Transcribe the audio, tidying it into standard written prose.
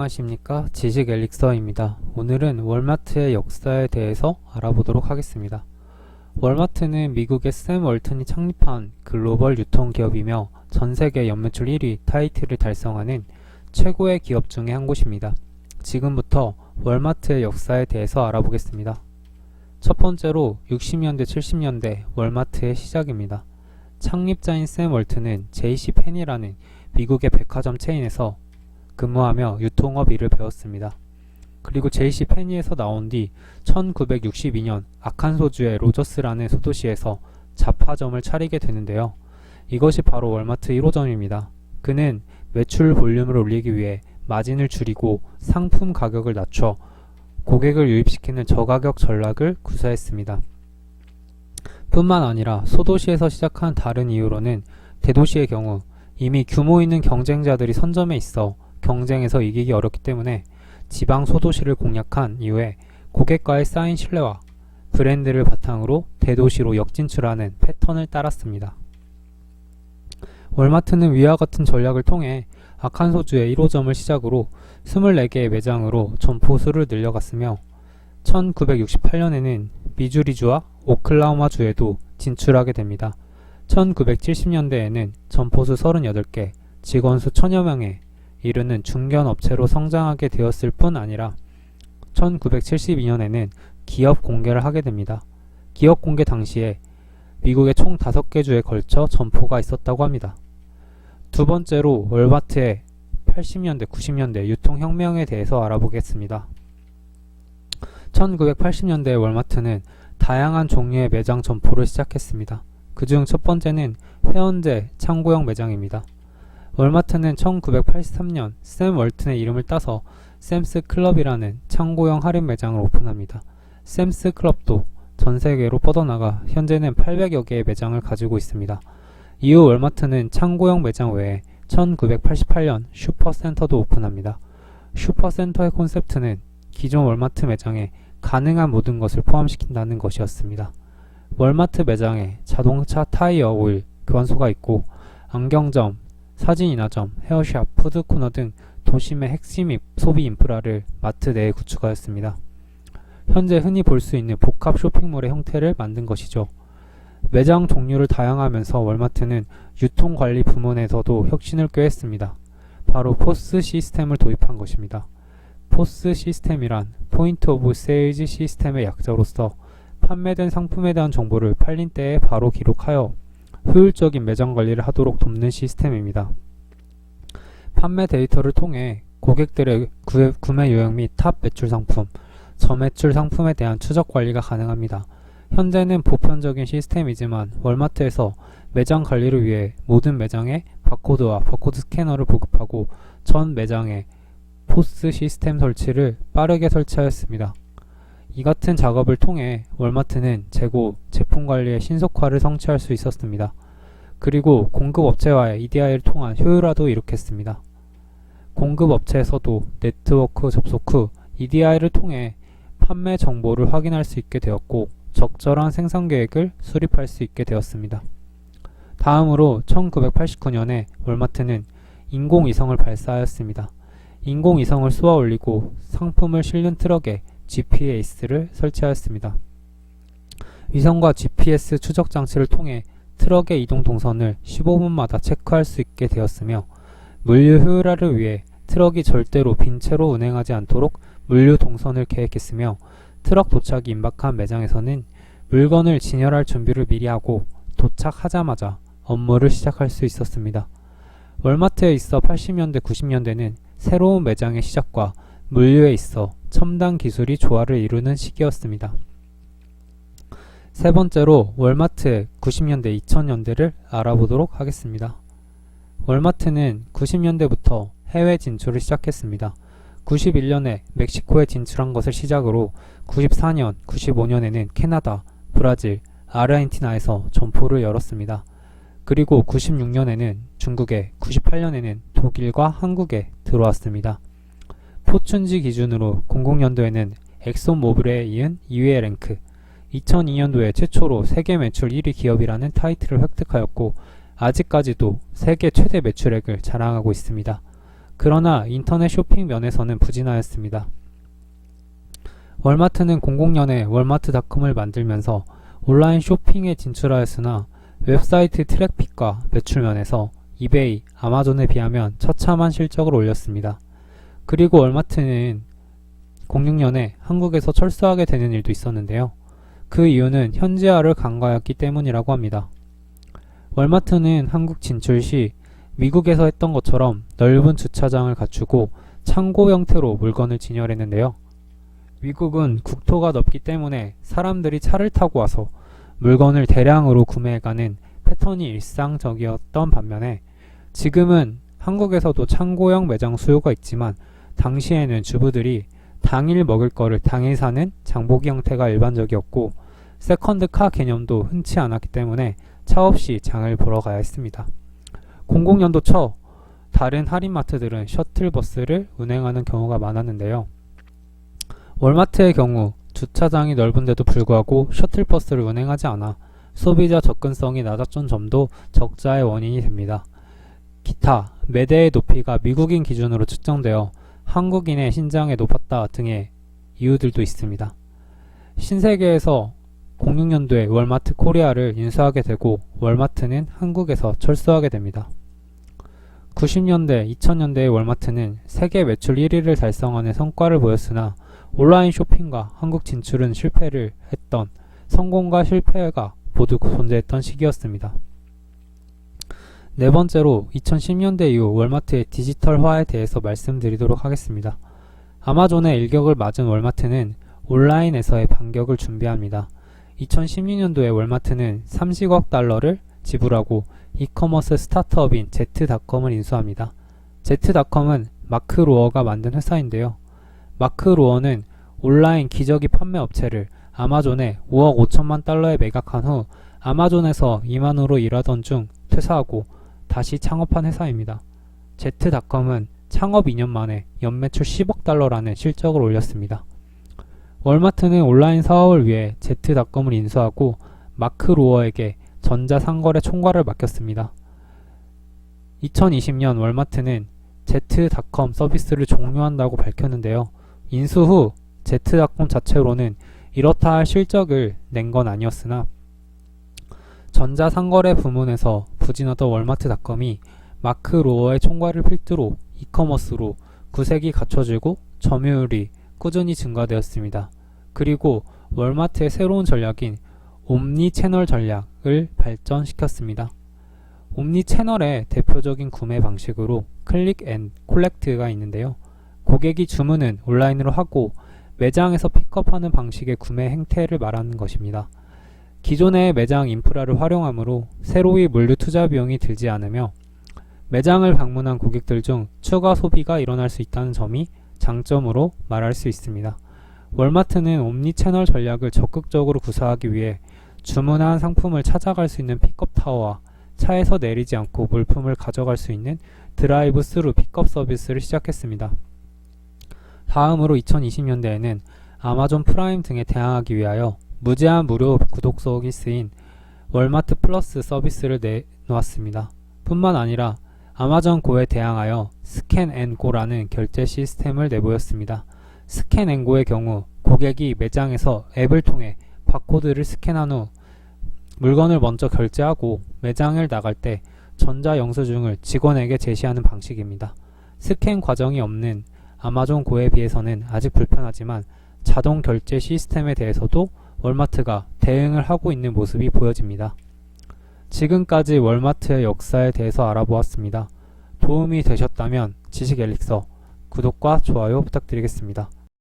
안녕하십니까, 지식 엘릭서입니다. 오늘은 월마트의 역사에 대해서 알아보도록 하겠습니다. 월마트는 미국의 샘 월튼이 창립한 글로벌 유통기업이며 전세계 연매출 1위 타이틀을 달성하는 최고의 기업 중의 한 곳입니다. 지금부터 월마트의 역사에 대해서 알아보겠습니다. 첫 번째로 60년대 70년대 월마트의 시작입니다. 창립자인 샘 월튼은 J.C. 펜이라는 미국의 백화점 체인에서 근무하며 유통업 일을 배웠습니다. 그리고 J.C. 펜이에서 나온 뒤 1962년 아칸소주의 로저스라는 소도시에서 잡화점을 차리게 되는데요. 이것이 바로 월마트 1호점입니다. 그는 매출 볼륨을 올리기 위해 마진을 줄이고 상품 가격을 낮춰 고객을 유입시키는 저가격 전략을 구사했습니다. 뿐만 아니라 소도시에서 시작한 다른 이유로는 대도시의 경우 이미 규모 있는 경쟁자들이 선점해 있어 경쟁에서 이기기 어렵기 때문에 지방 소도시를 공략한 이후에 고객과의 쌓인 신뢰와 브랜드를 바탕으로 대도시로 역진출하는 패턴을 따랐습니다. 월마트는 위와 같은 전략을 통해 아칸소주의 1호점을 시작으로 24개의 매장으로 점포수를 늘려갔으며 1968년에는 미주리주와 오클라호마주에도 진출하게 됩니다. 1970년대에는 점포수 38개, 직원 수 1000여 명에 이르는 중견업체로 성장하게 되었을 뿐 아니라 1972년에는 기업 공개를 하게 됩니다. 기업 공개 당시에 미국의 총 5개 주에 걸쳐 점포가 있었다고 합니다. 두 번째로 월마트의 80년대, 90년대 유통혁명에 대해서 알아보겠습니다. 1980년대 월마트는 다양한 종류의 매장 점포를 시작했습니다. 그중 첫 번째는 회원제 창고형 매장입니다. 월마트는 1983년 샘 월튼의 이름을 따서 샘스 클럽이라는 창고형 할인 매장을 오픈합니다. 샘스 클럽도 전세계로 뻗어나가 현재는 800여 개의 매장을 가지고 있습니다. 이후 월마트는 창고형 매장 외에 1988년 슈퍼센터도 오픈합니다. 슈퍼센터의 콘셉트는 기존 월마트 매장에 가능한 모든 것을 포함시킨다는 것이었습니다. 월마트 매장에 자동차 타이어 오일 교환소가 있고 안경점, 사진인화점, 헤어샵, 푸드코너 등 도심의 핵심 소비 인프라를 마트 내에 구축하였습니다. 현재 흔히 볼 수 있는 복합 쇼핑몰의 형태를 만든 것이죠. 매장 종류를 다양하면서 월마트는 유통관리 부문에서도 혁신을 꾀했습니다. 바로 포스 시스템을 도입한 것입니다. 포스 시스템이란 포인트 오브 세일즈 시스템의 약자로서 판매된 상품에 대한 정보를 팔린 때에 바로 기록하여 효율적인 매장 관리를 하도록 돕는 시스템입니다. 판매 데이터를 통해 고객들의 구매 요약 및 탑 매출 상품, 저매출 상품에 대한 추적 관리가 가능합니다. 현재는 보편적인 시스템이지만 월마트에서 매장 관리를 위해 모든 매장에 바코드와 바코드 스캐너를 보급하고 전 매장에 포스 시스템 설치를 빠르게 설치하였습니다. 이 같은 작업을 통해 월마트는 재고, 제품 관리의 신속화를 성취할 수 있었습니다. 그리고 공급업체와의 EDI를 통한 효율화도 이룩했습니다. 공급업체에서도 네트워크 접속 후 EDI를 통해 판매 정보를 확인할 수 있게 되었고 적절한 생산 계획을 수립할 수 있게 되었습니다. 다음으로 1989년에 월마트는 인공위성을 발사하였습니다. 인공위성을 쏘아 올리고 상품을 실는 트럭에 GPS를 설치하였습니다. 위성과 GPS 추적 장치를 통해 트럭의 이동 동선을 15분마다 체크할 수 있게 되었으며 물류 효율화를 위해 트럭이 절대로 빈 채로 운행하지 않도록 물류 동선을 계획했으며 트럭 도착이 임박한 매장에서는 물건을 진열할 준비를 미리 하고 도착하자마자 업무를 시작할 수 있었습니다. 월마트에 있어 80년대, 90년대는 새로운 매장의 시작과 물류에 있어 첨단 기술이 조화를 이루는 시기였습니다. 세 번째로 월마트의 90년대, 2000년대를 알아보도록 하겠습니다. 월마트는 90년대부터 해외 진출을 시작했습니다. 91년에 멕시코에 진출한 것을 시작으로 94년, 95년에는 캐나다, 브라질, 아르헨티나에서 점포를 열었습니다. 그리고 96년에는 중국에, 98년에는 독일과 한국에 들어왔습니다. 포춘지 기준으로 00년도에는 엑손모빌에 이은 2위의 랭크, 2002년도에 최초로 세계 매출 1위 기업이라는 타이틀을 획득하였고 아직까지도 세계 최대 매출액을 자랑하고 있습니다. 그러나 인터넷 쇼핑 면에서는 부진하였습니다. 월마트는 00년에 월마트닷컴을 만들면서 온라인 쇼핑에 진출하였으나 웹사이트 트래픽과 매출 면에서 이베이, 아마존에 비하면 처참한 실적을 올렸습니다. 그리고 월마트는 06년에 한국에서 철수하게 되는 일도 있었는데요. 그 이유는 현지화를 간과하였기 때문이라고 합니다. 월마트는 한국 진출 시 미국에서 했던 것처럼 넓은 주차장을 갖추고 창고 형태로 물건을 진열했는데요. 미국은 국토가 넓기 때문에 사람들이 차를 타고 와서 물건을 대량으로 구매해가는 패턴이 일상적이었던 반면에 지금은 한국에서도 창고형 매장 수요가 있지만 당시에는 주부들이 당일 먹을 거를 당일 사는 장보기 형태가 일반적이었고 세컨드카 개념도 흔치 않았기 때문에 차 없이 장을 보러 가야 했습니다. 00년도 초 다른 할인마트들은 셔틀버스를 운행하는 경우가 많았는데요. 월마트의 경우 주차장이 넓은데도 불구하고 셔틀버스를 운행하지 않아 소비자 접근성이 낮았던 점도 적자의 원인이 됩니다. 기타, 매대의 높이가 미국인 기준으로 측정되어 한국인의 신장에 높았다 등의 이유들도 있습니다. 신세계에서 06년도에 월마트 코리아를 인수하게 되고 월마트는 한국에서 철수하게 됩니다. 90년대, 2000년대의 월마트는 세계 매출 1위를 달성하는 성과를 보였으나 온라인 쇼핑과 한국 진출은 실패를 했던 성공과 실패가 모두 존재했던 시기였습니다. 네 번째로 2010년대 이후 월마트의 디지털화에 대해서 말씀드리도록 하겠습니다. 아마존의 일격을 맞은 월마트는 온라인에서의 반격을 준비합니다. 2016년도에 월마트는 30억 달러를 지불하고 이커머스 스타트업인 Z.com을 인수합니다. Z.com은 마크 로어가 만든 회사인데요. 마크 로어는 온라인 기저귀 판매 업체를 아마존에 5억 5천만 달러에 매각한 후 아마존에서 임원으로 일하던 중 퇴사하고 다시 창업한 회사입니다. Z.com은 창업 2년 만에 연매출 10억 달러라는 실적을 올렸습니다. 월마트는 온라인 사업을 위해 Z.com을 인수하고 마크 로어에게 전자상거래 총괄을 맡겼습니다. 2020년 월마트는 Z.com 서비스를 종료한다고 밝혔는데요. 인수 후 Z.com 자체로는 이렇다 할 실적을 낸 건 아니었으나 전자상거래 부문에서 부진하던 월마트닷컴이 마크 로어의 총괄을 필두로 이커머스로 구색이 갖춰지고 점유율이 꾸준히 증가되었습니다. 그리고 월마트의 새로운 전략인 옴니 채널 전략을 발전시켰습니다. 옴니 채널의 대표적인 구매 방식으로 클릭 앤 콜렉트가 있는데요. 고객이 주문은 온라인으로 하고 매장에서 픽업하는 방식의 구매 행태를 말하는 것입니다. 기존의 매장 인프라를 활용하므로 새로이 물류 투자 비용이 들지 않으며 매장을 방문한 고객들 중 추가 소비가 일어날 수 있다는 점이 장점으로 말할 수 있습니다. 월마트는 옴니채널 전략을 적극적으로 구사하기 위해 주문한 상품을 찾아갈 수 있는 픽업타워와 차에서 내리지 않고 물품을 가져갈 수 있는 드라이브 스루 픽업 서비스를 시작했습니다. 다음으로 2020년대에는 아마존 프라임 등에 대항하기 위하여 무제한 무료 구독 서비스인 월마트 플러스 서비스를 내놓았습니다. 뿐만 아니라 아마존 고에 대항하여 스캔 앤 고라는 결제 시스템을 내보였습니다. 스캔 앤 고의 경우 고객이 매장에서 앱을 통해 바코드를 스캔한 후 물건을 먼저 결제하고 매장을 나갈 때 전자영수증을 직원에게 제시하는 방식입니다. 스캔 과정이 없는 아마존 고에 비해서는 아직 불편하지만 자동 결제 시스템에 대해서도 월마트가 대응을 하고 있는 모습이 보여집니다. 지금까지 월마트의 역사에 대해서 알아보았습니다. 도움이 되셨다면 지식 엘릭서 구독과 좋아요 부탁드리겠습니다.